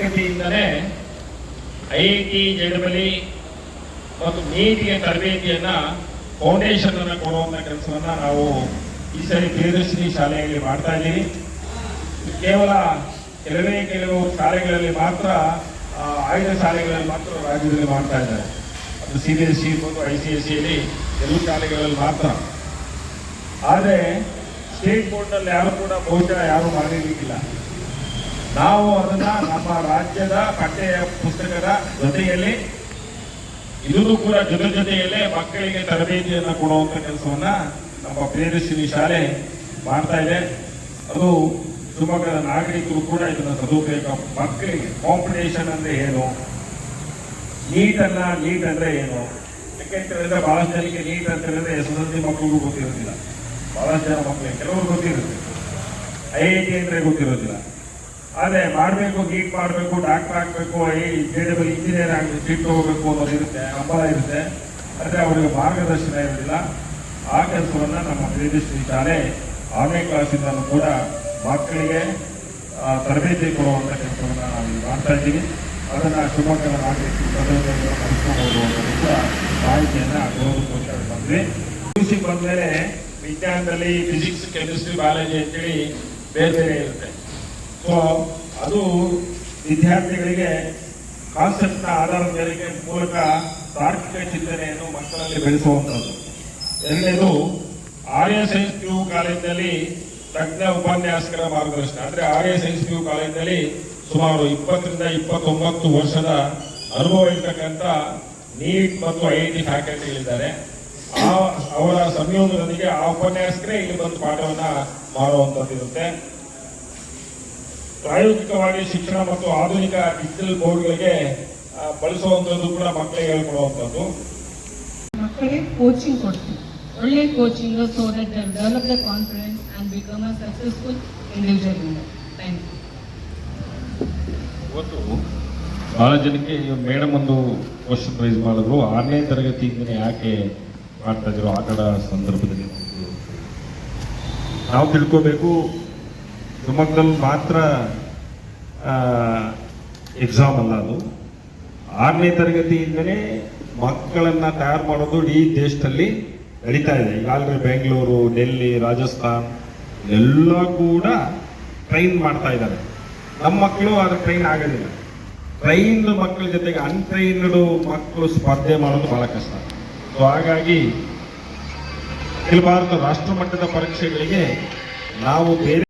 ತರಬೇತಿಯಿಂದಲೇ IIT JEE ಮತ್ತು ನೀಟ್ಗೆ ತರಬೇತಿಯನ್ನ foundation ಅನ್ನು ಕೊಡುವಂತ ಕೆಲಸವನ್ನ ನಾವು ಈ ಸರಿ ಪ್ರಿಯದರ್ಶಿನಿ ಶಾಲೆಯಲ್ಲಿ ಮಾಡ್ತಾ ಇದ್ದೀವಿ. ಕೇವಲ ಕೆಲವು ಶಾಲೆಗಳಲ್ಲಿ ಮಾತ್ರ, ಆಯ್ದ ಶಾಲೆಗಳಲ್ಲಿ ಮಾತ್ರ ರಾಜ್ಯದಲ್ಲಿ ಮಾಡ್ತಾ ಇದ್ದಾರೆ. ಅದು CBSE ಮತ್ತು ICSEಯಲ್ಲಿ ಕೆಲವು ಶಾಲೆಗಳಲ್ಲಿ ಮಾತ್ರ. ಆದರೆ ಸ್ಟೇಟ್ ಬೋರ್ಡ್ನಲ್ಲಿ ಯಾರು ಕೂಡ ಬಹುಶಃ ಯಾರು ಮಾಡಿರಲಿಕ್ಕಿಲ್ಲ. ನಾವು ಅದನ್ನ ನಮ್ಮ ರಾಜ್ಯದ ಪಠ್ಯ ಪುಸ್ತಕದ ಜೊತೆಯಲ್ಲಿ ಇದನ್ನು ಕೂಡ ಜೊತೆಯಲ್ಲೇ ಮಕ್ಕಳಿಗೆ ತರಬೇತಿಯನ್ನು ಕೊಡುವಂತ ಕೆಲಸವನ್ನ ನಮ್ಮ ಪ್ರಿಯದರ್ಶಿನಿ ಶಾಲೆ ಮಾಡ್ತಾ ಇದೆ. ಅದು ಶಿವಮೊಗ್ಗದ ನಾಗರಿಕರು ಕೂಡ ಇದನ್ನ ಸದುಪಯೋಗ. ಮಕ್ಕಳಿಗೆ ಕಾಂಪಿಟೇಷನ್ ಅಂದ್ರೆ ಏನು, ನೀಟ್ ಅಂದ್ರೆ ಏನು, ಯಾಕೆಂತಂದ್ರೆ ಬಹಳಷ್ಟು ಜನಕ್ಕೆ ನೀಟ್ ಅಂತ ಹೇಳಿದ್ರೆ SSLC ಮಕ್ಕಳಿಗೂ ಗೊತ್ತಿರೋದಿಲ್ಲ. ಬಹಳಷ್ಟು ಜನ ಮಕ್ಕಳಿಗೆ ಕೆಲವರು ಗೊತ್ತಿರುತ್ತೆ, IIT ಅಂದ್ರೆ ಗೊತ್ತಿರೋದಿಲ್ಲ. ಆದರೆ ಮಾಡಬೇಕು, ನೀಟ್ ಮಾಡಬೇಕು, ಡಾಕ್ಟರ್ ಆಗಬೇಕು, JEE ಇಂಜಿನಿಯರ್ ಆಗಬೇಕು, ಸೀಟ್ ತಗೋಬೇಕು ಅನ್ನೋದು ಇರುತ್ತೆ, ಹಂಬಲ ಇರುತ್ತೆ. ಆದರೆ ಅವರಿಗೆ ಮಾರ್ಗದರ್ಶನ ಇರೋದಿಲ್ಲ. ಆ ಕೆಲಸವನ್ನ ನಮ್ಮ ಪ್ರಿಯದರ್ಶಿನಿ ಶಾಲೆ 6ನೇ ಕ್ಲಾಸಿಂದಲೂ ಕೂಡ ಮಕ್ಕಳಿಗೆ ತರಬೇತಿ ಕೊಡುವಂಥ ಕೆಲಸವನ್ನ ನಾವು ಮಾಡ್ತಾ ಇದ್ದೀವಿ. ಅದನ್ನು ಶಿವಮೊಗ್ಗದ ನಾಗರಿಕರು ನಡೆಸ್ಕೋಬಹುದು ಅನ್ನೋದು ಕೂಡ ಮಾಹಿತಿಯನ್ನು ಕೊಡೋದಕ್ಕೋಸ್ಕರ ಬಂದ್ವಿ. PUC ಬಂದಮೇಲೆ ವಿಜ್ಞಾನದಲ್ಲಿ ಫಿಸಿಕ್ಸ್, ಕೆಮಿಸ್ಟ್ರಿ, ಬಯಾಲಜಿ ಅಂತೇಳಿ ಬೇರೆ ಇರುತ್ತೆ. ಸೊ ಅದು ವಿದ್ಯಾರ್ಥಿಗಳಿಗೆ ಕಾನ್ಸೆಪ್ಟ್ನ ಆಧಾರದ ಮೇರೆಗೆ ಮೂಲಕ ತಾರ್ಕಿಕ ಚಿಂತನೆಯನ್ನು ಮಕ್ಕಳಲ್ಲಿ ಬೆಳೆಸುವಂಥದ್ದು. ಎರಡನೇದು ಆರ್ಯ ಸೈನ್ಸ್ PU ಕಾಲೇಜಿನಲ್ಲಿ ತಜ್ಞ ಉಪನ್ಯಾಸಕರ ಮಾರ್ಗದರ್ಶನ. ಅಂದರೆ ಆರ್ಯ ಸೈನ್ಸ್ PU ಕಾಲೇಜಿನಲ್ಲಿ ಸುಮಾರು 20 ರಿಂದ 29 ವರ್ಷದ ಅನುಭವ ಇರತಕ್ಕಂಥ ನೀಟ್ ಮತ್ತು IIT ಫ್ಯಾಕಲ್ಟಿಗಳಿದ್ದಾರೆ. ಅವರ ಸಂಯೋಗದೊಂದಿಗೆ ಆ ಉಪನ್ಯಾಸಕರೇ ಇಲ್ಲಿ ಬಂದು ಪಾಠವನ್ನ ಮಾಡುವಂಥದ್ದು ಇರುತ್ತೆ. ಪ್ರಾಯೋಗಿಕವಾಗಿ ಶಿಕ್ಷಣ ಮತ್ತು ಆಧುನಿಕ ಡಿಜಿಟಲ್ ಬೋರ್ಡ್ಗಳಿಗೆ ಬಳಸುವಂಥದ್ದು ಕೂಡ ಮಕ್ಕಳಿಗೆ ಹೇಳ್ಕೊಡುವಂಥದ್ದು. ಮಕ್ಕಳಿಗೆ ಕೋಚಿಂಗ್ ಕೊಡ್ತೀವಿ, ಒಳ್ಳೆ coaching, so that they develop the confidence and become a successful individual. Thank you. ಇವತ್ತು ಬಹಳ ಜನಕ್ಕೆ ಮೇಡಮ್ ಒಂದು ಕ್ವಶನ್ ರೈಸ್ ಮಾಡಿದ್ರು, 6ನೇ ತರಗತಿಯಿಂದನೇ ಯಾಕೆ ಮಾಡ್ತಾ ಇದ್ರು ಆಟದ ಸಂದರ್ಭದಲ್ಲಿ. ನಾವು ತಿಳ್ಕೋಬೇಕು, ಶಿವಮೊಗ್ಗದಲ್ಲಿ ಮಾತ್ರ ಎಕ್ಸಾಮ್ ಅಲ್ಲ, ಅದು 6ನೇ ತರಗತಿಯಿಂದನೇ ಮಕ್ಕಳನ್ನ ತಯಾರು ಮಾಡೋದು ಇಡೀ ದೇಶದಲ್ಲಿ ನಡೀತಾ ಇದೆ. ಈಗಾಗಲೇ ಬೆಂಗಳೂರು, ಡೆಲ್ಲಿ, ರಾಜಸ್ಥಾನ್ ಎಲ್ಲ ಕೂಡ ಟ್ರೈನ್ ಮಾಡ್ತಾ ಇದ್ದಾರೆ. ನಮ್ಮ ಮಕ್ಕಳು ಅದಕ್ಕೆ ಟ್ರೈನ್ ಆಗೋದಿಲ್ಲ. ಟ್ರೈನ್ಡ್ ಮಕ್ಕಳ ಜೊತೆಗೆ ಅನ್ಟ್ರೈನ್ಡ್ ಮಕ್ಕಳು ಸ್ಪರ್ಧೆ ಮಾಡೋದು ಬಹಳ ಕಷ್ಟ. ಸೊ ಹಾಗಾಗಿ ಅಖಿಲ ಭಾರತ ರಾಷ್ಟ್ರ ಮಟ್ಟದ ಪರೀಕ್ಷೆಗಳಿಗೆ ನಾವು ಬೇರೆ